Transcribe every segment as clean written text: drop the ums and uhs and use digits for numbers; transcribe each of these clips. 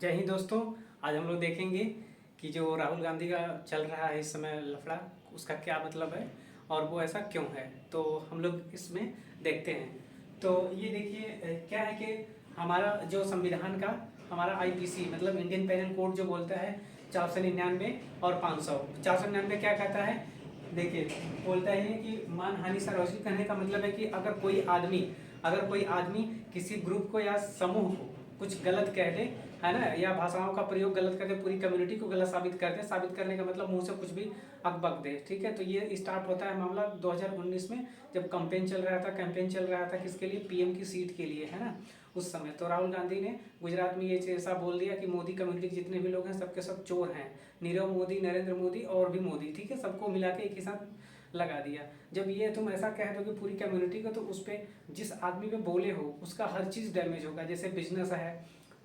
जय हिंद दोस्तों। आज हम लोग देखेंगे कि जो राहुल गांधी का चल रहा है इस समय लफड़ा, उसका क्या मतलब है और वो ऐसा क्यों है। तो हम लोग इसमें देखते हैं। तो ये देखिए क्या है कि हमारा जो संविधान का हमारा आईपीसी मतलब इंडियन पेनल कोड जो बोलता है 499 और 500। 499 क्या कहता है, देखिए बोलता है कि मानहानि सार्वजनिक करने का मतलब है कि अगर कोई आदमी किसी ग्रुप को या समूह को कुछ गलत कह दे, है ना, या भाषाओं का प्रयोग गलत कर दे, पूरी कम्युनिटी को गलत साबित कर दे। साबित करने का मतलब मुंह से कुछ भी अकबक दे, ठीक है। तो ये स्टार्ट होता है मामला 2019 में, जब कैंपेन चल रहा था किसके लिए, पीएम की सीट के लिए, है ना, उस समय। तो राहुल गांधी ने गुजरात में ये ऐसा बोल दिया कि मोदी कम्युनिटी के जितने भी लोग हैं सबके सब चोर हैं, नीरव मोदी, नरेंद्र मोदी और भी मोदी, ठीक है, सबको मिला के एक ही साथ लगा दिया। जब ये तुम ऐसा कह दो कि पूरी कम्युनिटी को, तो उस पर जिस आदमी पे बोले हो उसका हर चीज़ डैमेज होगा। जैसे बिजनेस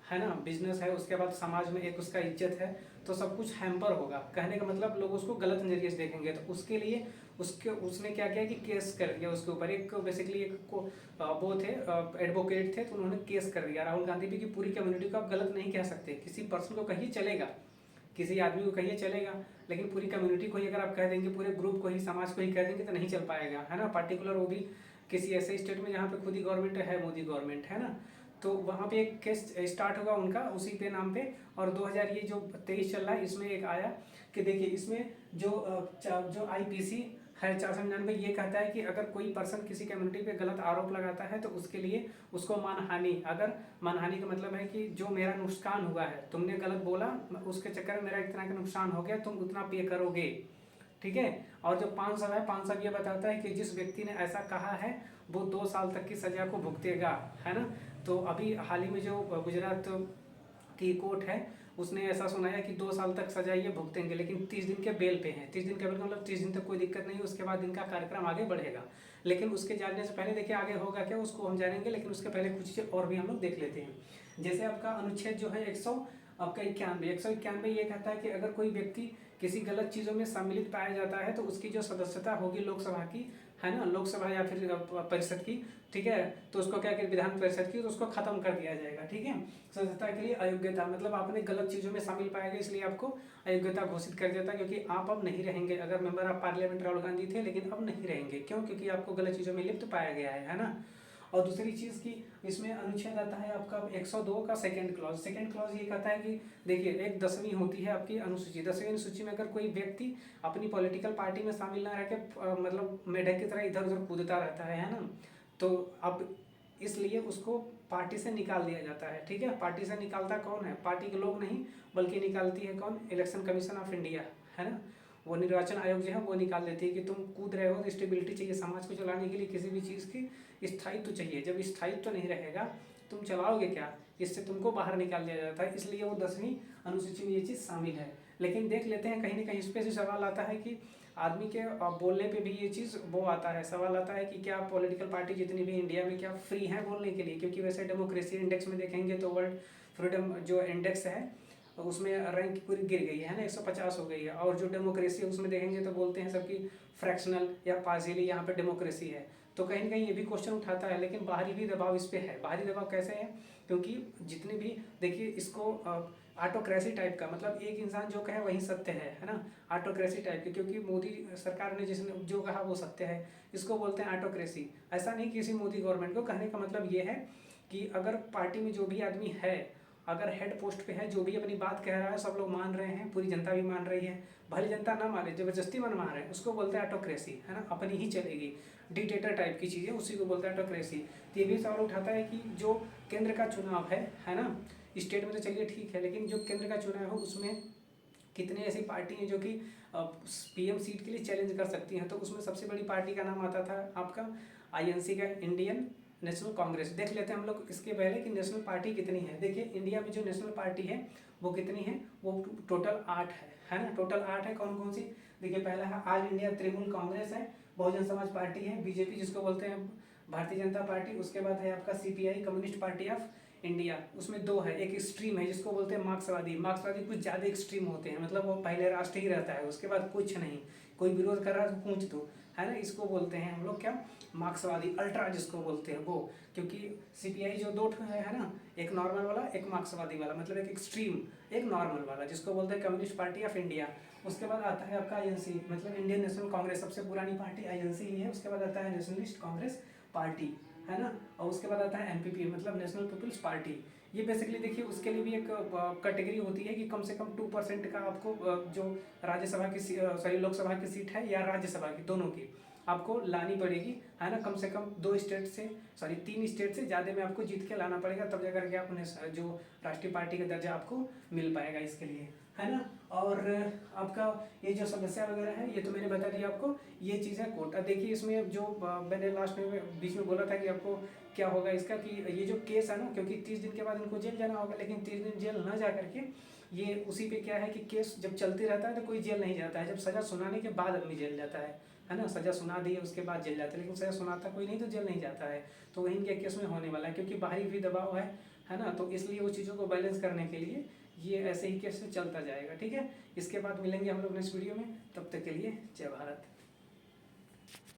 है ना, बिजनेस है, उसके बाद समाज में एक उसका इज्जत है, तो सब कुछ हैम्पर होगा। कहने का मतलब लोग उसको गलत नजरिए से देखेंगे। तो उसके लिए उसने क्या किया कि केस कर दिया उसके ऊपर। एक बेसिकली एक को वो थे एडवोकेट थे, तो उन्होंने केस कर दिया राहुल गांधी भी कि पूरी कम्युनिटी को आप गलत नहीं कह सकते। किसी पर्सन को कहिए चलेगा, किसी आदमी को कहिए चलेगा, लेकिन पूरी कम्युनिटी को ही अगर आप कह देंगे, पूरे ग्रुप को ही, समाज को ही कह देंगे तो नहीं चल पाएगा, है ना। पर्टिकुलर वो भी किसी ऐसे स्टेट में जहाँ पे खुद ही गवर्नमेंट है, मोदी गवर्नमेंट, है ना। तो वहाँ पे एक केस स्टार्ट होगा उनका उसी पे नाम पे। और 2000 ये जो 23 चल रहा है इसमें एक आया कि देखिए इसमें जो आईपीसी है 499 ये कहता है कि अगर कोई पर्सन किसी कम्युनिटी पे गलत आरोप लगाता है तो उसके लिए उसको मानहानि, अगर मानहानि का मतलब है कि जो मेरा नुकसान हुआ है, तुमने गलत बोला, उसके चक्कर में मेरा इतना का नुकसान हो गया, तुम उतना पे करोगे, ठीक है। और जो 500 है, 500 ये बताता है कि जिस व्यक्ति ने ऐसा कहा है वो 2 साल तक की सजा को भुगतेगा, है ना। तो अभी हाल ही में जो गुजरात की कोर्ट है उसने ऐसा सुनाया कि 2 साल तक सजा ये भुगतेंगे, लेकिन 30 दिन के बेल पे हैं। 30 दिन के बेल का मतलब 30 दिन तक कोई दिक्कत नहीं, उसके बाद इनका कार्यक्रम आगे बढ़ेगा। लेकिन उसके जानने से पहले देखिए आगे होगा क्या उसको हम जानेंगे, लेकिन उसके पहले कुछ चीज़ें और भी हम लोग देख लेते हैं। जैसे आपका अनुच्छेद जो है 191 ये कहता है कि अगर कोई व्यक्ति किसी गलत चीज़ों में सम्मिलित पाया जाता है तो उसकी जो सदस्यता होगी लोकसभा की, है ना, लोकसभा या फिर परिषद की, ठीक है, तो उसको क्या कि विधान परिषद की, तो उसको खत्म कर दिया जाएगा, ठीक है। सदस्यता के लिए अयोग्यता मतलब आपने गलत चीज़ों में शामिल पाया गया, इसलिए आपको अयोग्यता घोषित कर देता है, क्योंकि आप अब नहीं रहेंगे। अगर member of parliament Rahul Gandhi थे, लेकिन अब नहीं रहेंगे, क्यों, क्योंकि आपको गलत चीज़ों में लिप्त पाया गया है ना। और दूसरी चीज़ की इसमें अनुच्छेद आता है आपका 102 का सेकंड क्लॉज। सेकंड क्लॉज ये कहता है कि देखिए एक 10वीं होती है आपकी अनुसूची, 10वीं अनुसूची में अगर कोई व्यक्ति अपनी पॉलिटिकल पार्टी में शामिल ना रह के मतलब मेढक की तरह इधर उधर कूदता रहता है ना, तो अब इसलिए उसको पार्टी से निकाल दिया जाता है, ठीक है। पार्टी से निकालता कौन है, पार्टी के लोग नहीं, बल्कि निकालती है कौन, इलेक्शन कमीशन ऑफ इंडिया, है ना। वो निर्वाचन आयोग जो है वो निकाल देती है कि तुम कूद रहे हो तो स्टेबिलिटी चाहिए समाज को चलाने के लिए, किसी भी चीज़ की स्थायित्व चाहिए। जब स्थायित्व नहीं रहेगा तुम चलाओगे क्या, इससे तुमको बाहर निकाल दिया जाता है। इसलिए वो 10वीं अनुसूची में ये चीज़ शामिल है। लेकिन देख लेते हैं कहीं ना कहीं इस पर भी सवाल आता है कि आदमी के बोलने पे भी ये चीज़ वो आता है, सवाल आता है कि क्या पॉलिटिकल पार्टी जितनी भी इंडिया में क्या फ्री हैं बोलने के लिए। क्योंकि वैसे डेमोक्रेसी इंडेक्स में देखेंगे तो वर्ल्ड फ्रीडम जो इंडेक्स है उसमें रैंक पूरी गिर गई है ना, 150 हो गई है। और जो डेमोक्रेसी है उसमें देखेंगे तो बोलते हैं सबकी फ्रैक्शनल या पार्शियली यहाँ पे डेमोक्रेसी है। तो कहीं ना कहीं ये भी क्वेश्चन उठाता है। लेकिन बाहरी भी दबाव इस पे है। बाहरी दबाव कैसे है, क्योंकि जितने भी देखिए इसको ऑटोक्रेसी टाइप का, मतलब एक इंसान जो कहे वही सत्य है ना, ऑटोक्रेसी टाइप की। क्योंकि मोदी सरकार ने जिसने जो कहा वो सत्य है, इसको बोलते हैं ऑटोक्रेसी। ऐसा नहीं किसी मोदी गवर्नमेंट को, कहने का मतलब ये है कि अगर पार्टी में जो भी आदमी है, अगर हेड पोस्ट पे है, जो भी अपनी बात कह रहा है सब लोग मान रहे हैं, पूरी जनता भी मान रही है, भले जनता ना माने, जबरदस्ती मनवा रहे हैं, उसको बोलते हैं ऑटोक्रेसी, है ना, अपनी ही चलेगी, डिक्टेटर टाइप की चीज़ें, उसी को बोलते हैं ऑटोक्रेसी। तो ये भी सवाल उठाता है कि जो केंद्र का चुनाव है ना, स्टेट में तो चलिए ठीक है, लेकिन जो केंद्र का चुनाव है उसमें कितनी ऐसी पार्टी हैं जो कि पीएम सीट के लिए चैलेंज कर सकती हैं। तो उसमें सबसे बड़ी पार्टी का नाम आता था आपका आईएनसी का, इंडियन नेशनल कांग्रेस। देख लेते हैं हम लोग इसके पहले कि नेशनल पार्टी कितनी है। देखिए इंडिया में जो नेशनल पार्टी है वो कितनी है, वो टोटल 8 है ना, टोटल 8 है। कौन कौन सी, देखिए पहला है ऑल इंडिया तृणमूल कांग्रेस है, बहुजन समाज पार्टी है, बीजेपी जिसको बोलते हैं भारतीय जनता पार्टी, उसके बाद है आपका CPI communist party of India, उसमें 2 है, एक एक्सट्रीम है जिसको बोलते हैं मार्क्सवादी। मार्क्सवादी कुछ ज़्यादा एक्सट्रीम होते हैं, मतलब वो पहले राष्ट्र ही रहता है, उसके बाद कुछ नहीं, कोई विरोध कर रहा है तो पूछ दो, है ना, इसको बोलते हैं हम लोग क्या, मार्क्सवादी अल्ट्रा जिसको बोलते हैं वो। क्योंकि सीपीआई जो दो है ना, एक नॉर्मल वाला एक मार्क्सवादी वाला, मतलब एक एक्सट्रीम एक नॉर्मल वाला, जिसको बोलते हैं कम्युनिस्ट पार्टी ऑफ इंडिया। उसके बाद आता है आपका आईएनसी, मतलब इंडियन नेशनल कांग्रेस, सबसे पुरानी पार्टी आईएनसी ही है। उसके बाद आता है नेशनलिस्ट कांग्रेस पार्टी, है ना, और उसके बाद आता है एनपीपी, मतलब नेशनल पीपल्स पार्टी। ये बेसिकली देखिए उसके लिए भी एक कैटेगरी होती है कि कम से कम 2% का आपको जो राज्यसभा की सॉरी लोकसभा की सीट है या राज्यसभा की, दोनों की आपको लानी पड़ेगी, है ना। कम से कम 2 स्टेट से, सॉरी 3 स्टेट से ज़्यादा में आपको जीत के लाना पड़ेगा, तब जाकर के आप उन्हें जो राष्ट्रीय पार्टी का दर्जा आपको मिल पाएगा इसके लिए, है ना। और आपका ये जो समस्या वगैरह है ये तो मैंने बता दिया आपको, ये चीज़ है कोटा। देखिए इसमें जो मैंने लास्ट में बीच में बोला था कि आपको क्या होगा इसका, कि ये जो केस है ना, क्योंकि 30 दिन के बाद इनको जेल जाना होगा, लेकिन 30 दिन जेल ना जा करके ये उसी पे क्या है कि केस जब चलते रहता है तो कोई जेल नहीं जाता है, जब सज़ा सुनाने के बाद आदमी जेल जाता है ना। सज़ा सुना दी है उसके बाद जेल जाता है, लेकिन सज़ा सुनाता कोई नहीं तो जेल नहीं जाता है। तो वही इनके केस में होने वाला है, क्योंकि बाहरी भी दबाव है ना, तो इसलिए वो चीज़ों को बैलेंस करने के लिए ये ऐसे ही केस चलता जाएगा, ठीक है। इसके बाद मिलेंगे हम लोग नेक्स्ट वीडियो में, तब तक के लिए जय भारत।